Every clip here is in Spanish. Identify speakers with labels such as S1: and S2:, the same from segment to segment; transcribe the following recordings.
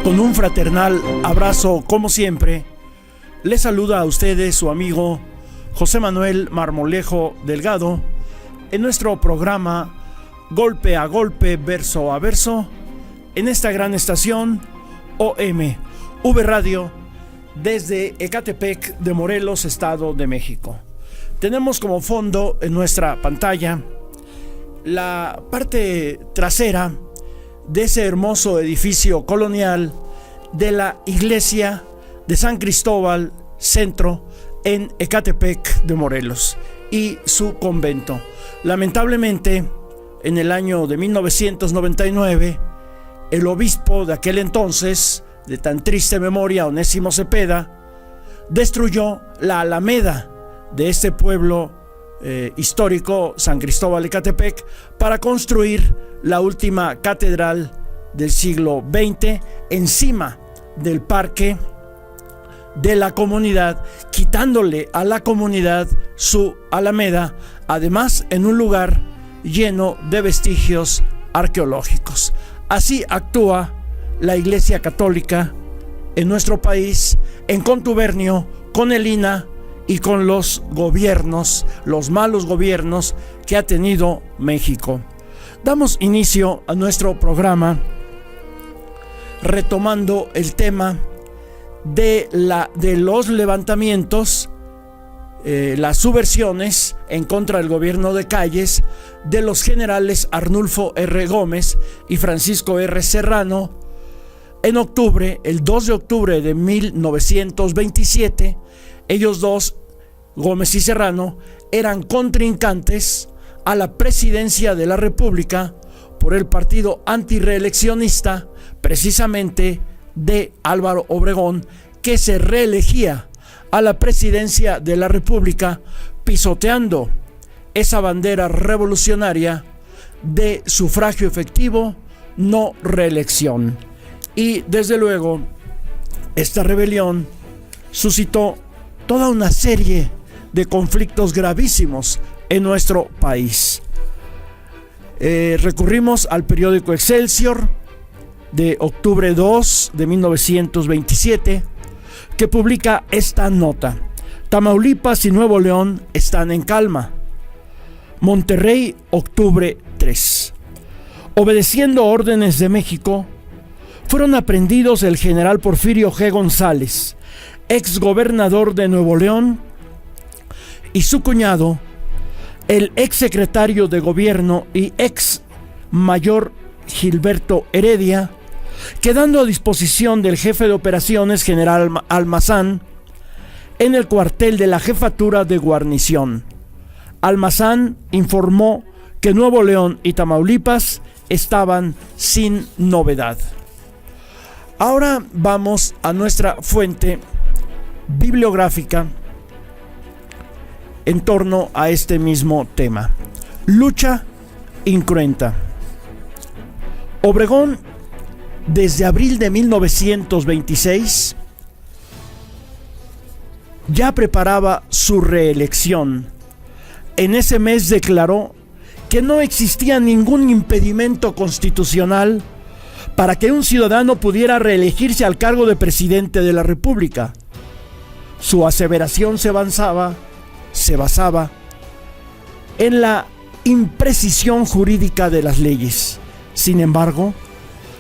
S1: Con un fraternal abrazo, como siempre, les saluda a ustedes su amigo José Manuel Marmolejo Delgado en nuestro programa Golpe a Golpe, Verso a Verso, en esta gran estación OM V Radio desde Ecatepec de Morelos, Estado de México. Tenemos como fondo en nuestra pantalla la parte trasera de ese hermoso edificio colonial de la iglesia de San Cristóbal Centro en Ecatepec de Morelos y su convento. Lamentablemente, en el año de 1999, el obispo de aquel entonces, de tan triste memoria, Onésimo Cepeda, destruyó la alameda de este pueblo histórico, San Cristóbal Ecatepec, para construir la última catedral del siglo XX encima del parque de la comunidad, quitándole a la comunidad su alameda, además en un lugar lleno de vestigios arqueológicos. Así actúa la Iglesia Católica en nuestro país, en contubernio con el INAH y con los gobiernos, los malos gobiernos que ha tenido México. Damos inicio a nuestro programa retomando el tema de los levantamientos, las subversiones en contra del gobierno de Calles de los generales Arnulfo R. Gómez y Francisco R. Serrano en octubre, el 2 de octubre de 1927. Ellos dos, Gómez y Serrano, eran contrincantes a la presidencia de la República por el partido antireeleccionista, precisamente de Álvaro Obregón, que se reelegía a la presidencia de la República pisoteando esa bandera revolucionaria de sufragio efectivo, no reelección. Y desde luego, esta rebelión suscitó toda una serie de conflictos gravísimos en nuestro país. Recurrimos al periódico Excelsior de octubre 2 de 1927, que publica esta nota: Tamaulipas y Nuevo León están en calma. Monterrey, octubre 3. Obedeciendo órdenes de México, fueron aprehendidos el general Porfirio G. González, ex gobernador de Nuevo León, y su cuñado, el ex secretario de gobierno y ex mayor Gilberto Heredia, quedando a disposición del jefe de operaciones, general Almazán, en el cuartel de la jefatura de guarnición. Almazán informó que Nuevo León y Tamaulipas estaban sin novedad. Ahora vamos a nuestra fuente bibliográfica en torno a este mismo tema. Lucha incruenta. Obregón, desde abril de 1926, ya preparaba su reelección. En ese mes declaró que no existía ningún impedimento constitucional para que un ciudadano pudiera reelegirse al cargo de presidente de la República. Su aseveración se basaba en la imprecisión jurídica de las leyes. Sin embargo,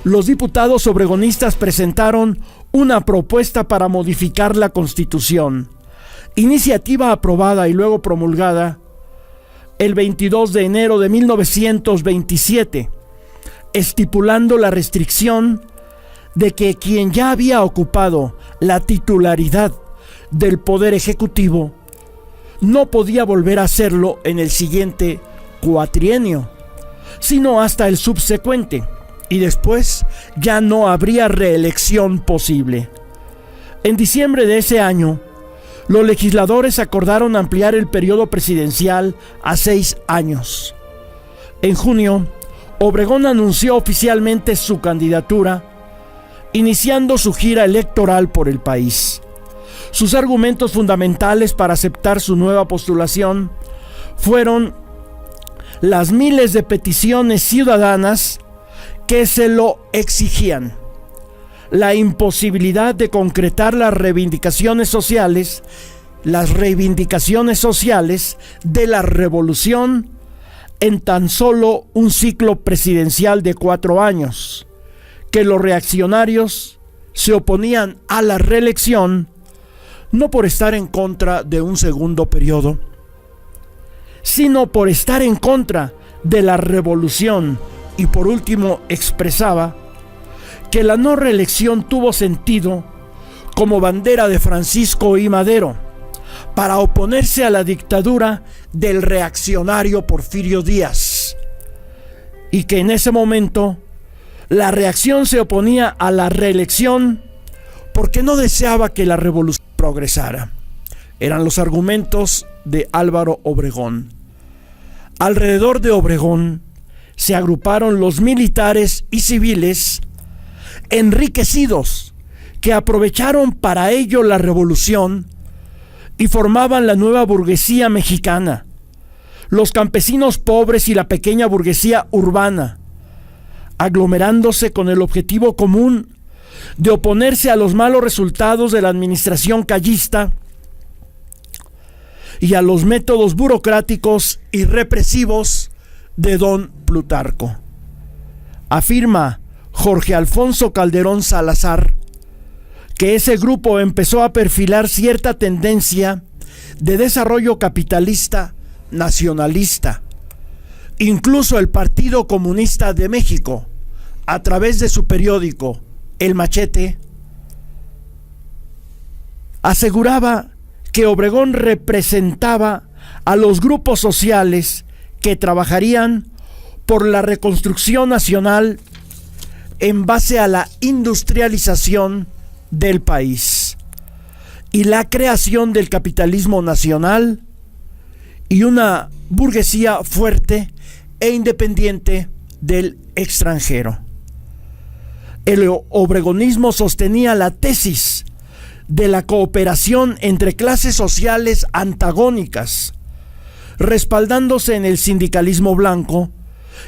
S1: los diputados obregonistas presentaron una propuesta para modificar la Constitución, iniciativa aprobada y luego promulgada el 22 de enero de 1927, estipulando la restricción de que quien ya había ocupado la titularidad del Poder Ejecutivo no podía volver a hacerlo en el siguiente cuatrienio, sino hasta el subsecuente, y después ya no habría reelección posible. En diciembre de ese año, los legisladores acordaron ampliar el periodo presidencial a 6 años. En junio, Obregón anunció oficialmente su candidatura, iniciando su gira electoral por el país. Sus argumentos fundamentales para aceptar su nueva postulación fueron las miles de peticiones ciudadanas que se lo exigían, la imposibilidad de concretar las reivindicaciones sociales de la revolución en tan solo un ciclo presidencial de 4 años, que los reaccionarios se oponían a la reelección no por estar en contra de un segundo periodo, sino por estar en contra de la revolución, y por último expresaba que la no reelección tuvo sentido como bandera de Francisco I. Madero para oponerse a la dictadura del reaccionario Porfirio Díaz, y que en ese momento la reacción se oponía a la reelección porque no deseaba que la revolución progresara. Eran los argumentos de Álvaro Obregón. Alrededor de Obregón se agruparon los militares y civiles enriquecidos que aprovecharon para ello la revolución y formaban la nueva burguesía mexicana, los campesinos pobres y la pequeña burguesía urbana, aglomerándose con el objetivo común de oponerse a los malos resultados de la administración callista y a los métodos burocráticos y represivos de don Plutarco. Afirma Jorge Alfonso Calderón Salazar que ese grupo empezó a perfilar cierta tendencia de desarrollo capitalista nacionalista. Incluso el Partido Comunista de México, a través de su periódico El Machete, aseguraba que Obregón representaba a los grupos sociales que trabajarían por la reconstrucción nacional en base a la industrialización del país y la creación del capitalismo nacional y una burguesía fuerte e independiente del extranjero. El obregonismo sostenía la tesis de la cooperación entre clases sociales antagónicas, respaldándose en el sindicalismo blanco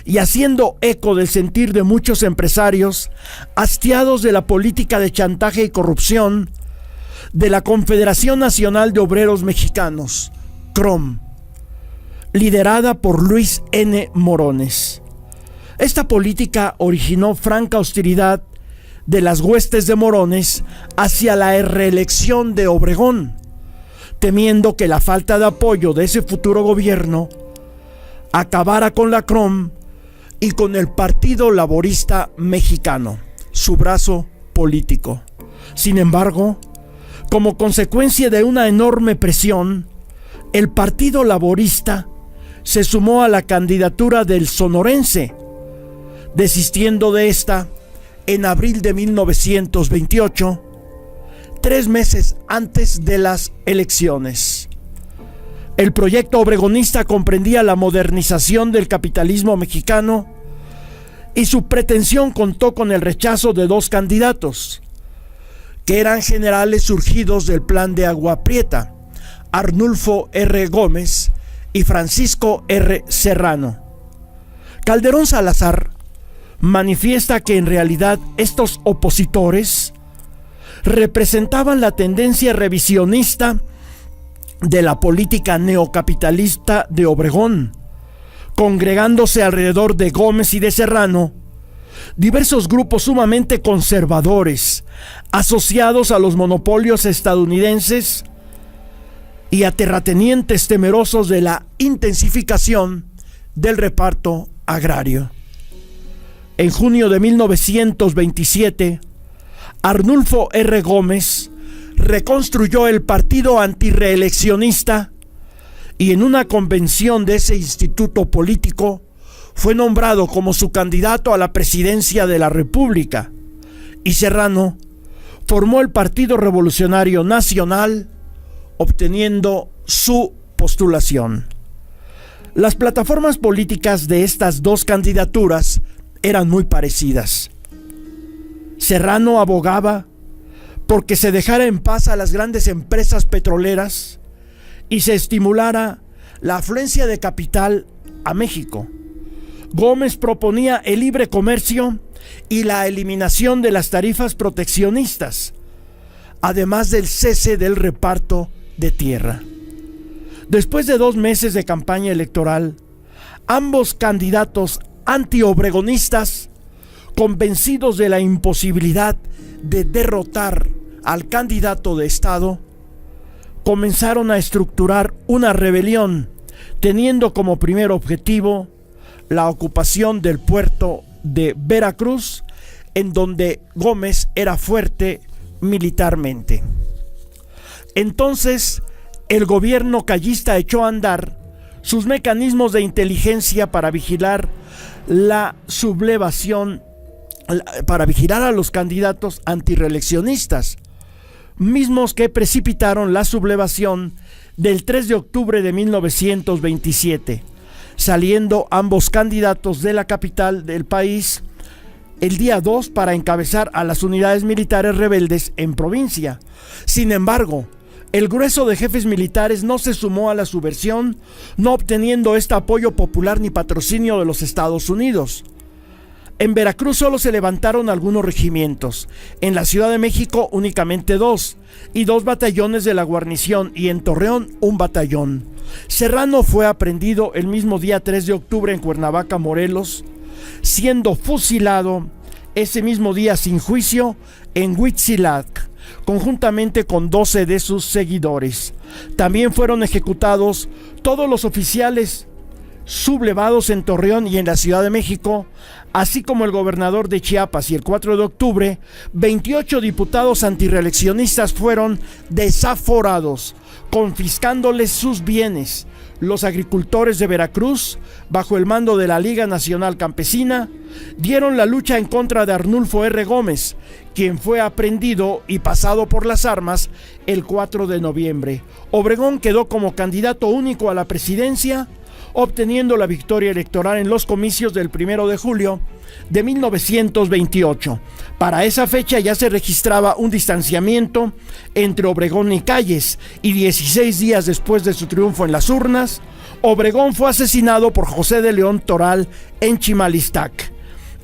S1: y haciendo eco del sentir de muchos empresarios hastiados de la política de chantaje y corrupción de la Confederación Nacional de Obreros Mexicanos, CROM, liderada por Luis N. Morones. Esta política originó franca hostilidad de las huestes de Morones hacia la reelección de Obregón, temiendo que la falta de apoyo de ese futuro gobierno acabara con la CROM y con el Partido Laborista Mexicano, su brazo político. Sin embargo, como consecuencia de una enorme presión, el Partido Laborista se sumó a la candidatura del sonorense, desistiendo de esta en abril de 1928, 3 meses antes de las elecciones. El proyecto obregonista comprendía la modernización del capitalismo mexicano y su pretensión contó con el rechazo de 2 candidatos, que eran generales surgidos del Plan de Agua Prieta, Arnulfo R. Gómez y Francisco R. Serrano. Calderón Salazar manifiesta que en realidad estos opositores representaban la tendencia revisionista de la política neocapitalista de Obregón, congregándose alrededor de Gómez y de Serrano diversos grupos sumamente conservadores, asociados a los monopolios estadounidenses y a terratenientes temerosos de la intensificación del reparto agrario. En junio de 1927, Arnulfo R. Gómez reconstruyó el partido antirreeleccionista y en una convención de ese instituto político fue nombrado como su candidato a la presidencia de la República, y Serrano formó el Partido Revolucionario Nacional, obteniendo su postulación. Las plataformas políticas de estas 2 candidaturas eran muy parecidas. Serrano abogaba porque se dejara en paz a las grandes empresas petroleras y se estimulara la afluencia de capital a México. Gómez proponía el libre comercio y la eliminación de las tarifas proteccionistas, además del cese del reparto de tierra. Después de 2 meses de campaña electoral, ambos candidatos antiobregonistas, convencidos de la imposibilidad de derrotar al candidato de Estado, comenzaron a estructurar una rebelión, teniendo como primer objetivo la ocupación del puerto de Veracruz, en donde Gómez era fuerte militarmente. Entonces, el gobierno callista echó a andar sus mecanismos de inteligencia para vigilar la sublevación, para vigilar a los candidatos antirreeleccionistas, mismos que precipitaron la sublevación del 3 de octubre de 1927, saliendo ambos candidatos de la capital del país el día 2 para encabezar a las unidades militares rebeldes en provincia. Sin embargo, el grueso de jefes militares no se sumó a la subversión, no obteniendo este apoyo popular ni patrocinio de los Estados Unidos. En Veracruz solo se levantaron algunos regimientos, en la Ciudad de México únicamente 2, y 2 batallones de la guarnición, y en Torreón 1 batallón. Serrano fue aprehendido el mismo día 3 de octubre en Cuernavaca, Morelos, siendo fusilado ese mismo día sin juicio en Huitzilac, conjuntamente con 12 de sus seguidores. También fueron ejecutados todos los oficiales sublevados en Torreón y en la Ciudad de México, así como el gobernador de Chiapas, y el 4 de octubre, 28 diputados antirreeleccionistas fueron desaforados, confiscándoles sus bienes. Los agricultores de Veracruz, bajo el mando de la Liga Nacional Campesina, dieron la lucha en contra de Arnulfo R. Gómez, quien fue aprehendido y pasado por las armas el 4 de noviembre. Obregón quedó como candidato único a la presidencia, obteniendo la victoria electoral en los comicios del 1 de julio de 1928. Para esa fecha ya se registraba un distanciamiento entre Obregón y Calles, y 16 días después de su triunfo en las urnas, Obregón fue asesinado por José de León Toral en Chimalistac.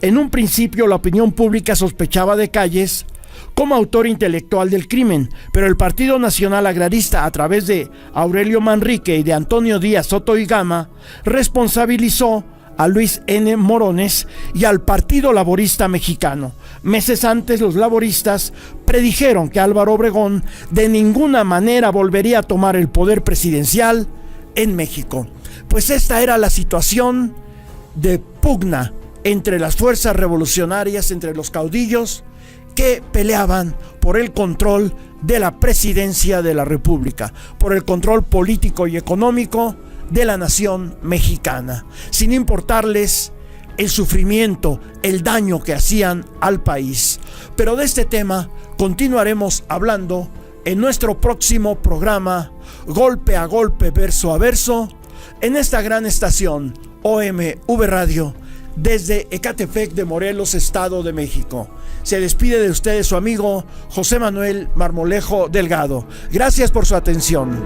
S1: En un principio la opinión pública sospechaba de Calles como autor intelectual del crimen, pero el Partido Nacional Agrarista, a través de Aurelio Manrique y de Antonio Díaz Soto y Gama, responsabilizó a Luis N. Morones y al Partido Laborista Mexicano. Meses antes, los laboristas predijeron que Álvaro Obregón de ninguna manera volvería a tomar el poder presidencial en México. Pues esta era la situación de pugna entre las fuerzas revolucionarias, entre los caudillos que peleaban por el control de la presidencia de la República, por el control político y económico de la nación mexicana, sin importarles el sufrimiento, el daño que hacían al país. Pero de este tema continuaremos hablando en nuestro próximo programa, Golpe a Golpe, Verso a Verso, en esta gran estación OMV Radio, desde Ecatepec de Morelos, Estado de México. Se despide de ustedes su amigo José Manuel Marmolejo Delgado. Gracias por su atención.